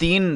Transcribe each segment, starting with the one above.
3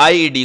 IED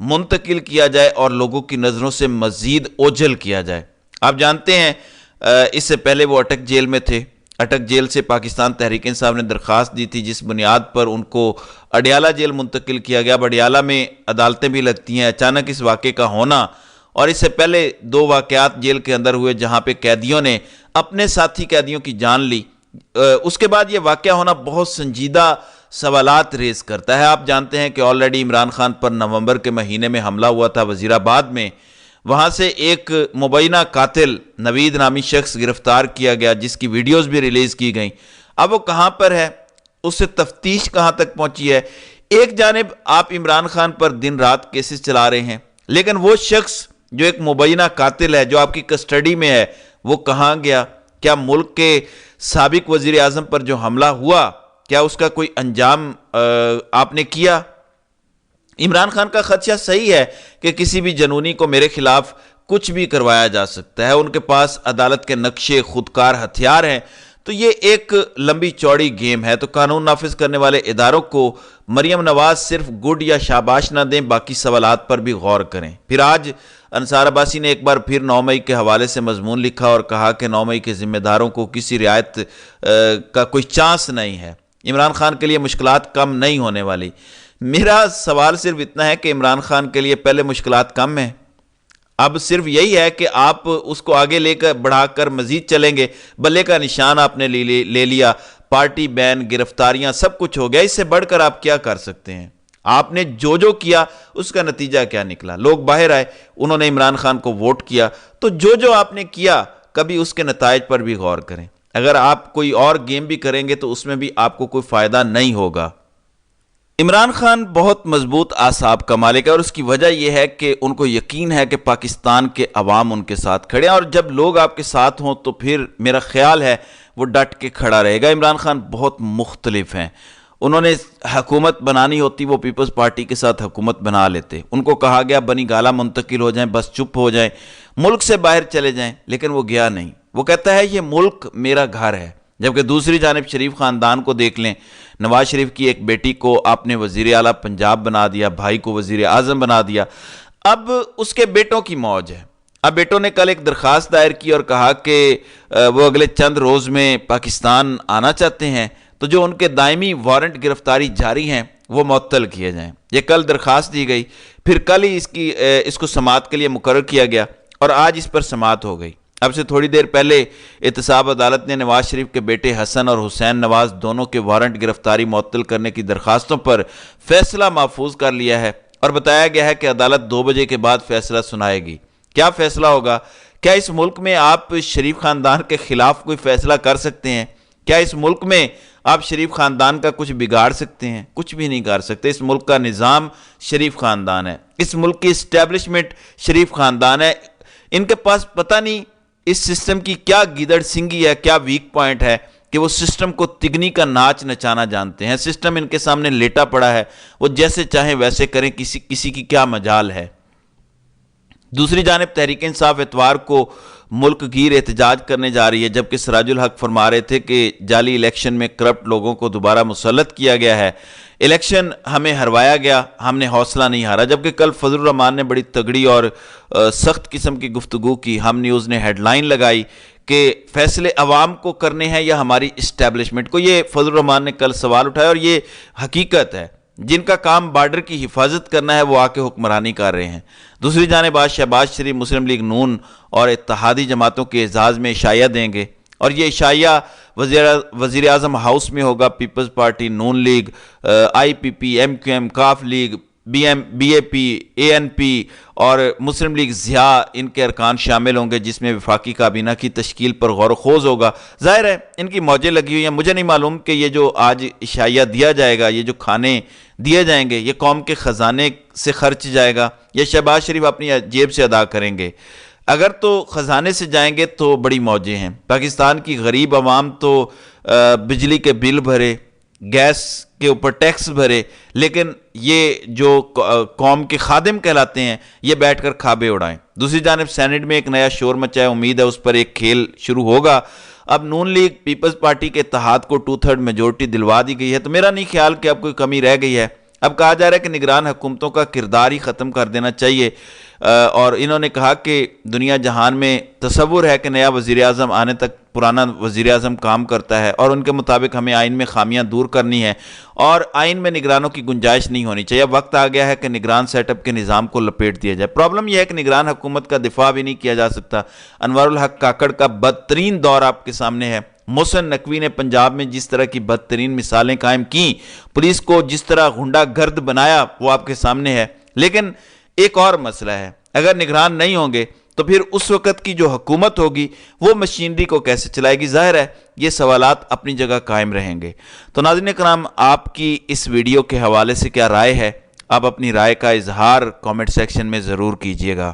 منتقل کیا جائے اور لوگوں کی نظروں سے مزید اوجھل کیا جائے۔ آپ جانتے ہیں اس سے پہلے وہ اٹک جیل میں تھے، اٹک جیل سے پاکستان تحریک انصاف نے درخواست دی تھی جس بنیاد پر ان کو اڈیالہ جیل منتقل کیا گیا۔ اب اڈیالہ میں عدالتیں بھی لگتی ہیں، اچانک اس واقعے کا ہونا اور اس سے پہلے 2 واقعات جیل کے اندر ہوئے جہاں پہ قیدیوں نے اپنے ساتھی قیدیوں کی جان لی، اس کے بعد یہ واقعہ ہونا بہت سنجیدہ سوالات ریز کرتا ہے۔ آپ جانتے ہیں کہ آلریڈی عمران خان پر نومبر کے مہینے میں حملہ ہوا تھا وزیر آباد میں، وہاں سے ایک مبینہ قاتل نوید نامی شخص گرفتار کیا گیا جس کی ویڈیوز بھی ریلیز کی گئیں۔ اب وہ کہاں پر ہے، اس سے تفتیش کہاں تک پہنچی ہے؟ ایک جانب آپ عمران خان پر دن رات کیسز چلا رہے ہیں، لیکن وہ شخص جو ایک مبینہ قاتل ہے جو آپ کی کسٹڈی میں ہے وہ کہاں گیا؟ کیا ملک کے سابق وزیر اعظم پر جو حملہ ہوا کیا اس کا کوئی انجام آپ نے کیا؟ عمران خان کا خدشہ صحیح ہے کہ کسی بھی جنونی کو میرے خلاف کچھ بھی کروایا جا سکتا ہے، ان کے پاس عدالت کے نقشے خودکار ہتھیار ہیں، تو یہ ایک لمبی چوڑی گیم ہے۔ تو قانون نافذ کرنے والے اداروں کو مریم نواز صرف گڈ یا شاباش نہ دیں، باقی سوالات پر بھی غور کریں۔ پھر آج انصار عباسی نے ایک بار پھر 9 مئی کے حوالے سے مضمون لکھا اور کہا کہ 9 مئی کے ذمہ داروں کو کسی رعایت کا کوئی چانس نہیں ہے، عمران خان کے لیے مشکلات کم نہیں ہونے والی۔ میرا سوال صرف اتنا ہے کہ عمران خان کے لیے پہلے مشکلات کم ہیں، اب صرف یہی ہے کہ آپ اس کو آگے لے کر بڑھا کر مزید چلیں گے، بلے کا نشان آپ نے لے لیا، پارٹی بین، گرفتاریاں، سب کچھ ہو گیا، اس سے بڑھ کر آپ کیا کر سکتے ہیں؟ آپ نے جو کیا اس کا نتیجہ کیا نکلا؟ لوگ باہر آئے، انہوں نے عمران خان کو ووٹ کیا، تو جو آپ نے کیا کبھی اس کے نتائج پر بھی غور کریں۔ اگر آپ کوئی اور گیم بھی کریں گے تو اس میں بھی آپ کو کوئی فائدہ نہیں ہوگا۔ عمران خان بہت مضبوط اعصاب کا مالک ہے اور اس کی وجہ یہ ہے کہ ان کو یقین ہے کہ پاکستان کے عوام ان کے ساتھ کھڑے ہیں، اور جب لوگ آپ کے ساتھ ہوں تو پھر میرا خیال ہے وہ ڈٹ کے کھڑا رہے گا۔ عمران خان بہت مختلف ہیں، انہوں نے حکومت بنانی ہوتی وہ پیپلز پارٹی کے ساتھ حکومت بنا لیتے، ان کو کہا گیا بنی گالہ منتقل ہو جائیں، بس چپ ہو جائیں، ملک سے باہر چلے جائیں، لیکن وہ گیا نہیں۔ وہ کہتا ہے یہ ملک میرا گھر ہے، جبکہ دوسری جانب شریف خاندان کو دیکھ لیں، نواز شریف کی ایک بیٹی کو آپ نے وزیر اعلیٰ پنجاب بنا دیا، بھائی کو وزیر اعظم بنا دیا، اب اس کے بیٹوں کی موج ہے۔ اب بیٹوں نے کل ایک درخواست دائر کی اور کہا کہ وہ اگلے چند روز میں پاکستان آنا چاہتے ہیں، تو جو ان کے دائمی وارنٹ گرفتاری جاری ہیں وہ معطل کیے جائیں۔ یہ کل درخواست دی گئی، پھر کل ہی اس کو سماعت کے لیے مقرر کیا گیا اور آج اس پر سماعت ہو گئی۔ اب سے تھوڑی دیر پہلے احتساب عدالت نے نواز شریف کے بیٹے حسن اور حسین نواز دونوں کے وارنٹ گرفتاری معطل کرنے کی درخواستوں پر فیصلہ محفوظ کر لیا ہے اور بتایا گیا ہے کہ عدالت 2 بجے کے بعد فیصلہ سنائے گی۔ کیا فیصلہ ہوگا؟ کیا اس ملک میں آپ شریف خاندان کے خلاف کوئی فیصلہ کر سکتے ہیں؟ کیا اس ملک میں آپ شریف خاندان کا کچھ بگاڑ سکتے ہیں؟ کچھ بھی نہیں کر سکتے۔ اس ملک کا نظام شریف خاندان ہے، اس ملک کی اسٹیبلشمنٹ شریف خاندان ہے۔ ان کے پاس پتہ نہیں اس سسٹم کی کیا گیدڑ سنگی ہے، کیا ویک پوائنٹ ہے کہ وہ سسٹم کو تگنی کا ناچ نچانا جانتے ہیں۔ سسٹم ان کے سامنے لیٹا پڑا ہے، وہ جیسے چاہیں ویسے کریں، کسی کی کیا مجال ہے۔ دوسری جانب تحریک انصاف اتوار کو ملک گیر احتجاج کرنے جا رہی ہے، جبکہ سراج الحق فرما رہے تھے کہ جعلی الیکشن میں کرپٹ لوگوں کو دوبارہ مسلط کیا گیا ہے، الیکشن ہمیں ہروایا گیا، ہم نے حوصلہ نہیں ہارا۔ جبکہ کل فضل الرحمان نے بڑی تگڑی اور سخت قسم کی گفتگو کی، ہم نیوز نے ہیڈ لائن لگائی کہ فیصلے عوام کو کرنے ہیں یا ہماری اسٹیبلشمنٹ کو۔ یہ فضل الرحمان نے کل سوال اٹھایا اور یہ حقیقت ہے، جن کا کام بارڈر کی حفاظت کرنا ہے وہ آ کے حکمرانی کر رہے ہیں۔ دوسری جانب آج شہباز شریف مسلم لیگ نون اور اتحادی جماعتوں کے اعزاز میں عشائیہ دیں گے، اور یہ عشائیہ وزیر اعظم ہاؤس میں ہوگا۔ پیپلز پارٹی، نون league, I P P, M Q M, کاف league, B A P, A N P اور مسلم لیگ ضیاء ان کے ارکان شامل ہوں گے، جس میں وفاقی کابینہ کی تشکیل پر غور و خوض ہوگا۔ ظاہر ہے ان کی موجیں لگی ہوئی ہیں، مجھے نہیں معلوم کہ یہ جو آج عشائیہ دیا جائے گا، یہ جو کھانے دیے جائیں گے، یہ قوم کے خزانے سے خرچ جائے گا یا شہباز شریف اپنی جیب سے ادا کریں گے؟ اگر تو خزانے سے جائیں گے تو بڑی موجیں ہیں۔ پاکستان کی غریب عوام تو بجلی کے بل بھرے، گیس کے اوپر ٹیکس بھرے، لیکن یہ جو قوم کے خادم کہلاتے ہیں یہ بیٹھ کر کھابے اڑائیں۔ دوسری جانب سینٹ میں ایک نیا شور مچا ہے، امید ہے اس پر ایک کھیل شروع ہوگا۔ اب نون لیگ پیپلز پارٹی کے اتحاد کو 2/3 میجورٹی دلوا دی گئی ہے، تو میرا نہیں خیال کہ اب کوئی کمی رہ گئی ہے۔ اب کہا جا رہا ہے کہ نگران حکومتوں کا کردار ہی ختم کر دینا چاہیے، اور انہوں نے کہا کہ دنیا جہان میں تصور ہے کہ نیا وزیر اعظم آنے تک پرانا وزیر اعظم کام کرتا ہے، اور ان کے مطابق ہمیں آئین میں خامیاں دور کرنی ہے اور آئین میں نگرانوں کی گنجائش نہیں ہونی چاہیے۔ اب وقت آ گیا ہے کہ نگران سیٹ اپ کے نظام کو لپیٹ دیا جائے۔ پرابلم یہ ہے کہ نگران حکومت کا دفاع بھی نہیں کیا جا سکتا۔ انوار الحق کاکڑ کا بدترین دور آپ کے سامنے ہے۔ محسن نقوی نے پنجاب میں جس طرح کی بدترین مثالیں قائم کیں، پولیس کو جس طرح غنڈہ گرد بنایا، وہ آپ کے سامنے ہے۔ لیکن ایک اور مسئلہ ہے، اگر نگران نہیں ہوں گے تو پھر اس وقت کی جو حکومت ہوگی وہ مشینری کو کیسے چلائے گی؟ ظاہر ہے یہ سوالات اپنی جگہ قائم رہیں گے۔ تو ناظرین کرام، آپ کی اس ویڈیو کے حوالے سے کیا رائے ہے؟ آپ اپنی رائے کا اظہار کامنٹ سیکشن میں ضرور کیجئے گا۔